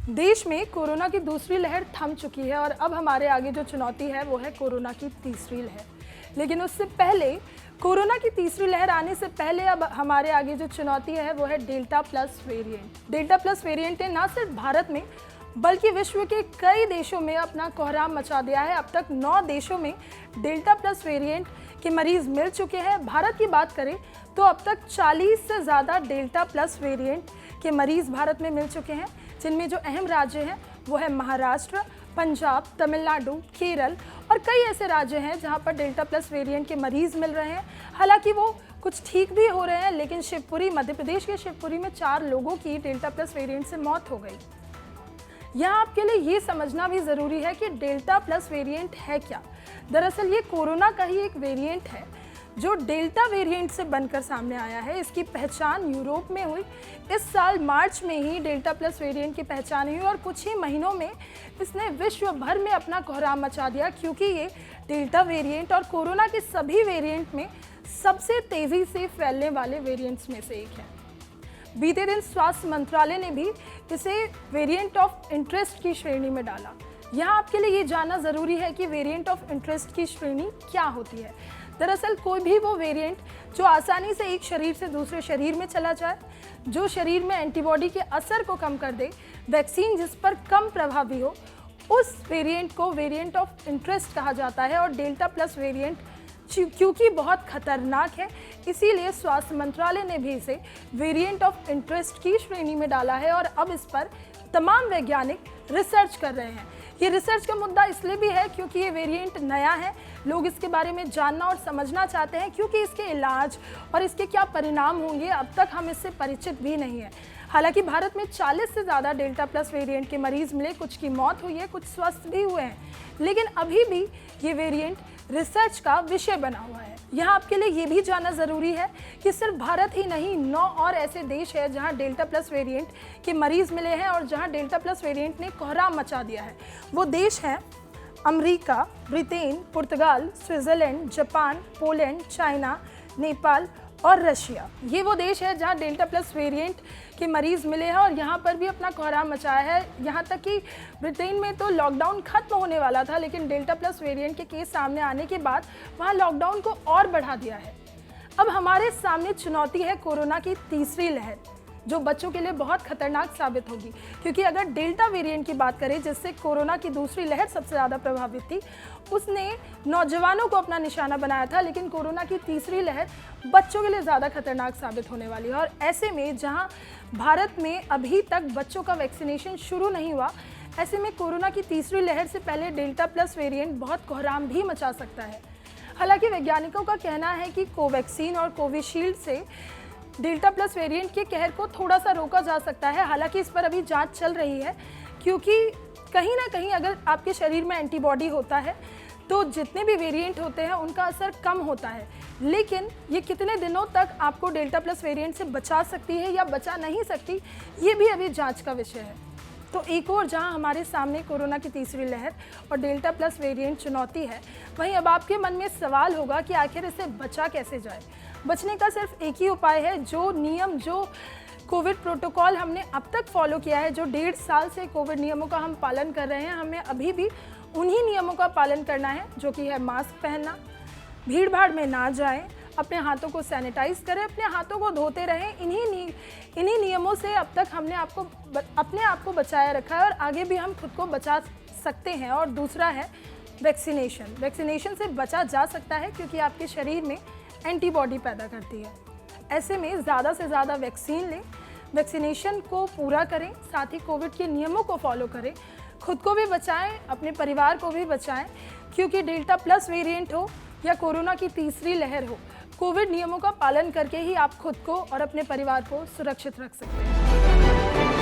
देश में कोरोना की दूसरी लहर थम चुकी है और अब हमारे आगे जो चुनौती है वो है कोरोना की तीसरी लहर। लेकिन उससे पहले, कोरोना की तीसरी लहर आने से पहले अब हमारे आगे जो चुनौती है वो है delta plus variant. Delta plus variant ने न सिर्फ भारत में बल्कि विश्व के कई देशों में अपना कोहराम मचा दिया है। अब तक 9 देशों में डेल्टा प्लस वेरिएंट के मरीज मिल चुके हैं। भारत की बात करें तो अब तक 40 से ज़्यादा डेल्टा प्लस वेरिएंट के मरीज भारत में मिल चुके हैं, जिनमें जो अहम राज्य हैं वो है महाराष्ट्र, पंजाब, तमिलनाडु, केरल और कई ऐसे राज्य हैं जहां पर डेल्टा प्लस वेरिएंट के मरीज मिल रहे हैं। हालांकि वो कुछ ठीक भी हो रहे हैं, लेकिन शिवपुरी, मध्य प्रदेश के शिवपुरी में 4 लोगों की डेल्टा प्लस वेरिएंट से मौत हो गई। यहाँ आपके लिए ये समझना भी ज़रूरी है कि डेल्टा प्लस वेरिएंट है क्या। दरअसल ये कोरोना का ही एक वेरिएंट है जो डेल्टा वेरिएंट से बनकर सामने आया है। इसकी पहचान यूरोप में हुई। इस साल मार्च में ही डेल्टा प्लस वेरिएंट की पहचान हुई और कुछ ही महीनों में इसने विश्व भर में अपना कोहराम मचा दिया, क्योंकि ये डेल्टा वेरिएंट और कोरोना के सभी वेरिएंट में सबसे तेज़ी से फैलने वाले वेरिएंट्स में से एक है। बीते दिन स्वास्थ्य मंत्रालय ने भी इसे वेरिएंट ऑफ इंटरेस्ट की श्रेणी में डाला। यहाँ आपके लिए ये जानना ज़रूरी है कि वेरिएंट ऑफ इंटरेस्ट की श्रेणी क्या होती है। दरअसल कोई भी वो वेरिएंट जो आसानी से एक शरीर से दूसरे शरीर में चला जाए, जो शरीर में एंटीबॉडी के असर को कम कर दे, वैक्सीन जिस पर कम प्रभावी हो, उस वेरिएंट को वेरिएंट ऑफ इंटरेस्ट कहा जाता है। और डेल्टा प्लस वेरिएंट क्योंकि बहुत खतरनाक है, इसीलिए स्वास्थ्य मंत्रालय ने भी इसे वेरिएंट ऑफ इंटरेस्ट की श्रेणी में डाला है और अब इस पर तमाम वैज्ञानिक रिसर्च कर रहे हैं। ये रिसर्च का मुद्दा इसलिए भी है क्योंकि ये वेरिएंट नया है, लोग इसके बारे में जानना और समझना चाहते हैं, क्योंकि इसके इलाज और इसके क्या परिणाम होंगे अब तक हम इससे परिचित भी नहीं है। हालांकि भारत में 40 से ज़्यादा डेल्टा प्लस वेरिएंट के मरीज मिले, कुछ की मौत हुई है, कुछ स्वस्थ भी हुए हैं, लेकिन अभी भी ये वेरिएंट रिसर्च का विषय बना हुआ है। यहाँ आपके लिए ये भी जानना ज़रूरी है कि सिर्फ भारत ही नहीं, 9 और ऐसे देश हैं जहाँ डेल्टा प्लस वेरिएंट के मरीज मिले हैं और जहाँ डेल्टा प्लस वेरिएंट ने कोहराम मचा दिया है। वो देश हैं America, Britain, Portugal, Switzerland, Japan, Poland, China, Nepal और रशिया। ये वो देश है जहाँ डेल्टा प्लस वेरिएंट के मरीज़ मिले हैं और यहाँ पर भी अपना कोहराम मचाया है। यहाँ तक कि ब्रिटेन में तो लॉकडाउन खत्म होने वाला था, लेकिन डेल्टा प्लस वेरिएंट के केस सामने आने के बाद वहाँ लॉकडाउन को और बढ़ा दिया है। अब हमारे सामने चुनौती है कोरोना की तीसरी लहर, जो बच्चों के लिए बहुत खतरनाक साबित होगी, क्योंकि अगर डेल्टा वेरिएंट की बात करें जिससे कोरोना की दूसरी लहर सबसे ज़्यादा प्रभावित थी, उसने नौजवानों को अपना निशाना बनाया था, लेकिन कोरोना की तीसरी लहर बच्चों के लिए ज़्यादा खतरनाक साबित होने वाली है। और ऐसे में जहां भारत में अभी तक बच्चों का वैक्सीनेशन शुरू नहीं हुआ, ऐसे में कोरोना की तीसरी लहर से पहले डेल्टा प्लस वेरिएंट बहुत कोहराम भी मचा सकता है। हालांकि वैज्ञानिकों का कहना है कि कोवैक्सीन और कोविशील्ड से डेल्टा प्लस वेरिएंट के कहर को थोड़ा सा रोका जा सकता है। हालांकि इस पर अभी जांच चल रही है, क्योंकि कहीं ना कहीं अगर आपके शरीर में एंटीबॉडी होता है तो जितने भी वेरिएंट होते हैं उनका असर कम होता है, लेकिन ये कितने दिनों तक आपको डेल्टा प्लस वेरिएंट से बचा सकती है या बचा नहीं सकती, ये भी अभी जांच का विषय है। तो एक और जहां हमारे सामने कोरोना की तीसरी लहर और डेल्टा प्लस वेरिएंट चुनौती है, वहीं अब आपके मन में सवाल होगा कि आखिर इससे बचा कैसे जाए। बचने का सिर्फ एक ही उपाय है, जो नियम, जो कोविड प्रोटोकॉल हमने अब तक फॉलो किया है, जो 1.5 साल से कोविड नियमों का हम पालन कर रहे हैं, हमें अभी भी उन्हीं नियमों का पालन करना है, जो कि है मास्क पहनना, भीड़ भाड़ में ना जाएं, अपने हाथों को सैनिटाइज करें, अपने हाथों को धोते रहें। इन्हीं नियमों से अब तक हमने अपने आप को बचाया रखा है और आगे भी हम खुद को बचा सकते हैं। और दूसरा है वैक्सीनेशन। वैक्सीनेशन से बचा जा सकता है क्योंकि आपके शरीर में एंटीबॉडी पैदा करती है। ऐसे में ज़्यादा से ज़्यादा वैक्सीन लें, वैक्सीनेशन को पूरा करें, साथ ही कोविड के नियमों को फॉलो करें, खुद को भी बचाएं, अपने परिवार को भी बचाएं, क्योंकि डेल्टा प्लस वेरिएंट हो या कोरोना की तीसरी लहर हो, कोविड नियमों का पालन करके ही आप खुद को और अपने परिवार को सुरक्षित रख सकते हैं।